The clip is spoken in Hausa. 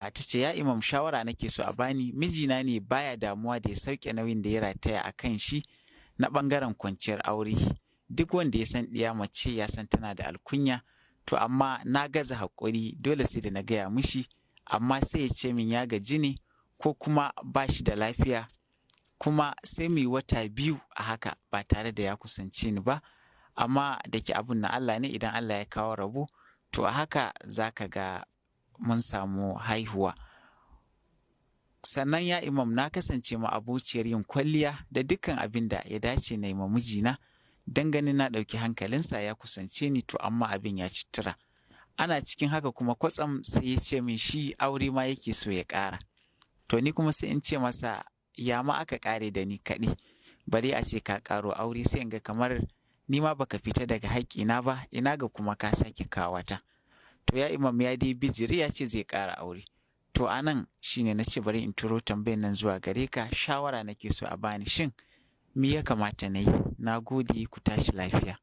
ta ce ya imam shawara nake so a bani, mijina ne baya damuwa da ya sauke nauyin da ya rataya a kan shi na ɓangaren kwanciyar aure. Duk wanda ya san ɗiya mace ya san tana da alkunya, to amma na gaza haƙuri dole sai da na gaya mishi, amma sai ya ce min ya gaji ne ko kuma ba shi da lafiya, kuma sai mu yi wata 2 a haka ba tare da ya kusance ni ba, amma da ke abun na Allah ne, idan Allah ya kawo rabo to a haka za ka ga mun samu haihuwa. Sannan ya imam na kasance ma abociyar yin kwalliya da dukkan abin da ya dace na yi ma mijina, don ganin na ɗauki hankalinsa ya kusance ni, to amma abin ya ci tura. Ana cikin haka kuma kwatsam sai ya ce min shi aure ma yake so ya ƙara. To ni kuma sai in ce masa ya ma aka ƙare da ni kaɗai, bari a ce ka ƙaro aure, sai in ga kamar ni ma baka fita daga haƙƙina ba, ina ga kuma ka sake kawata. To ya imam ya dai bijiri ya ce zai ƙara aure. To anan shine na ce bari in turo tambayar nan zuwa gare ka, shawara nake so a bani, shin me ya kamata na yi? Na gode, ku tashi lafiya.